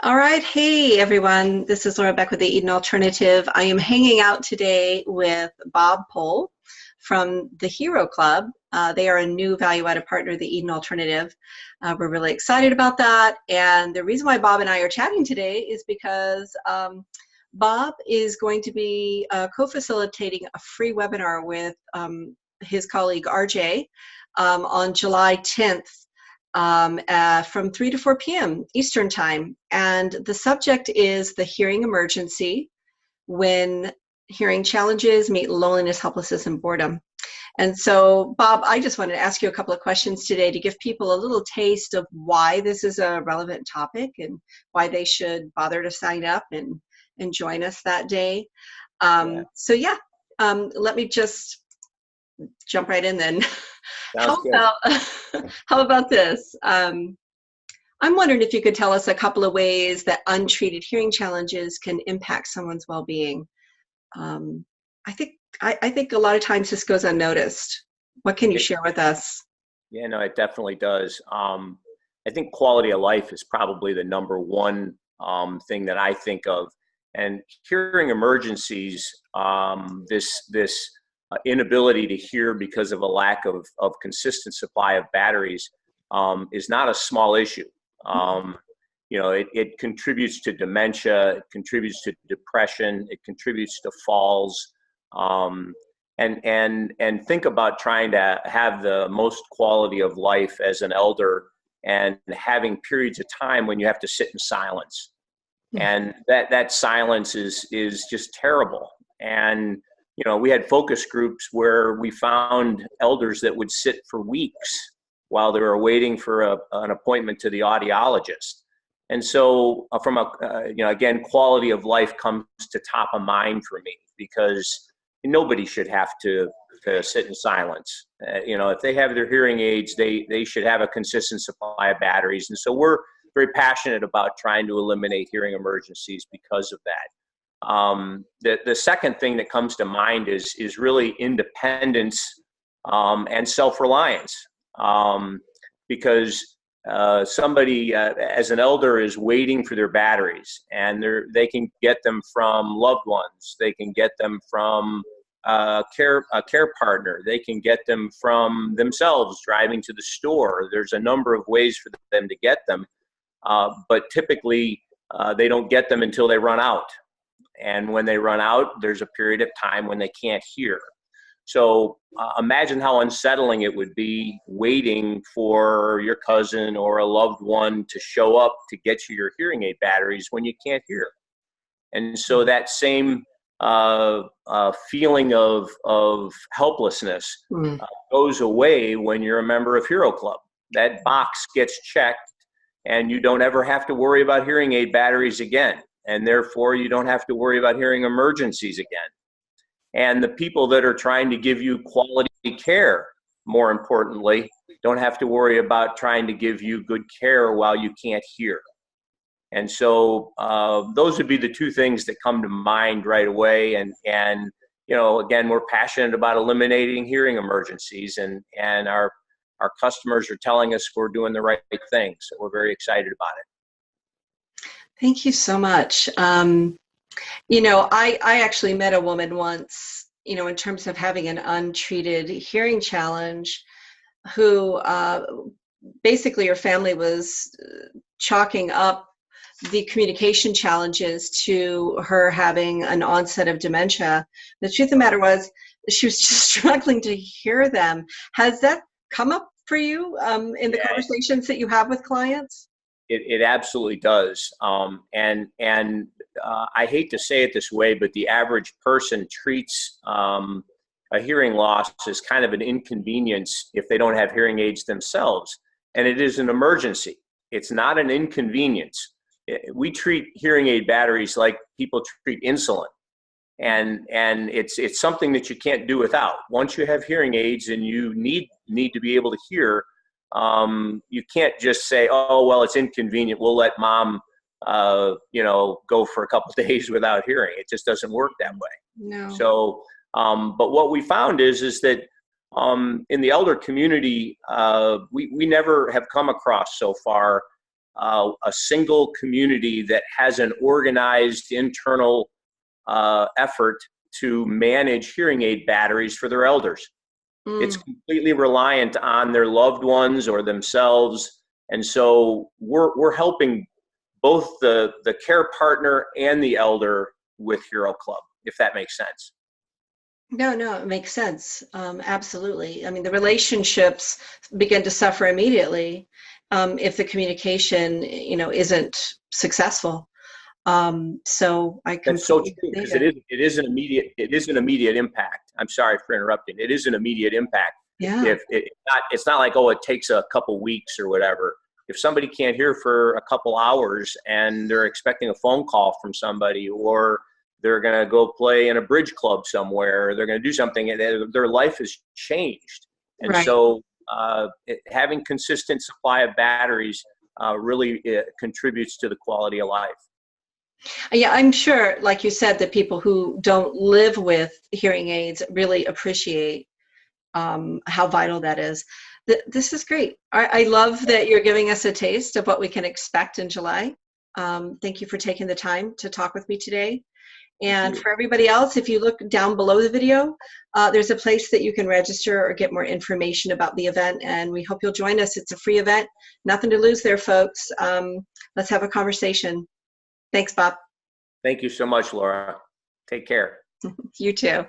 All right. Hey, everyone. This is Laura Beck with the Eden Alternative. I am hanging out today with Bob Pohl from the hearOclub. They are a new value-added partner of the Eden Alternative. We're really excited about that. And the reason why Bob and I are chatting today is because Bob is going to be co-facilitating a free webinar with his colleague RJ on July 10th from 3 to 4 p.m. Eastern Time. And the subject is the hearing emergency when hearing challenges meet loneliness, helplessness, and boredom. And so, Bob, I just wanted to ask you a couple of questions today to give people a little taste of why this is a relevant topic and why they should bother to sign up and join us that day. Let me just jump right in then. Sounds good. How about this? I'm wondering if you could tell us a couple of ways that untreated hearing challenges can impact someone's well-being. I think a lot of times this goes unnoticed. What can you share with us? Yeah, no, it definitely does. I think quality of life is probably the number one thing that I think of. And hearing emergencies, this inability to hear because of a lack of consistent supply of batteries is not a small issue. It contributes to dementia, it contributes to depression, it contributes to falls, and think about trying to have the most quality of life as an elder and having periods of time when you have to sit in silence. And that silence is just terrible. And we had focus groups where we found elders that would sit for weeks while they were waiting for an appointment to the audiologist. And so again, quality of life comes to top of mind for me because nobody should have to sit in silence. If they have their hearing aids, they should have a consistent supply of batteries. And so we're very passionate about trying to eliminate hearing emergencies because of that. The second thing that comes to mind is really independence and self-reliance, because somebody as an elder is waiting for their batteries, and they can get them from loved ones, they can get them from a care partner, they can get them from themselves driving to the store. There's a number of ways for them to get them, but typically they don't get them until they run out. And when they run out, there's a period of time when they can't hear. So imagine how unsettling it would be waiting for your cousin or a loved one to show up to get you your hearing aid batteries when you can't hear. And so that same feeling of helplessness goes away when you're a member of hearOclub. That box gets checked, and you don't ever have to worry about hearing aid batteries again. And therefore, you don't have to worry about hearing emergencies again. And the people that are trying to give you quality care, more importantly, don't have to worry about trying to give you good care while you can't hear. And so those would be the two things that come to mind right away. And again, we're passionate about eliminating hearing emergencies, and our customers are telling us we're doing the right thing. So we're very excited about it. Thank you so much. I actually met a woman once, in terms of having an untreated hearing challenge, who basically her family was chalking up the communication challenges to her having an onset of dementia. The truth of the matter was she was just struggling to hear them. Has that come up for you in the conversations that you have with clients? It absolutely does. And I hate to say it this way, but the average person treats a hearing loss as kind of an inconvenience if they don't have hearing aids themselves. And it is an emergency. It's not an inconvenience. We treat hearing aid batteries like people treat insulin. And it's something that you can't do without. Once you have hearing aids and you need to be able to hear, you can't just say, oh, well, it's inconvenient, we'll let mom go for a couple of days without hearing. It just doesn't work that way. No. So but what we found is that in the elder community, we never have come across so far a single community that has an organized internal effort to manage hearing aid batteries for their elders. It's completely reliant on their loved ones or themselves. And so we're helping both the care partner and the elder with hearOclub, if that makes sense. No, it makes sense. Absolutely. I mean, the relationships begin to suffer immediately if the communication, isn't successful. So I That's so completely true, see because that. it is an immediate impact. I'm sorry for interrupting. It is an immediate impact. Yeah, If it's not like, oh, it takes a couple weeks or whatever. If somebody can't hear for a couple hours and they're expecting a phone call from somebody, or they're going to go play in a bridge club somewhere, or they're going to do something, and their life has changed. And right. so having consistent supply of batteries really contributes to the quality of life. Yeah, I'm sure, like you said, that people who don't live with hearing aids really appreciate how vital that is. This is great. I love that you're giving us a taste of what we can expect in July. Thank you for taking the time to talk with me today. And for everybody else, if you look down below the video, there's a place that you can register or get more information about the event, and we hope you'll join us. It's a free event. Nothing to lose there, folks. Let's have a conversation. Thanks, Bob. Thank you so much, Laura. Take care. You too.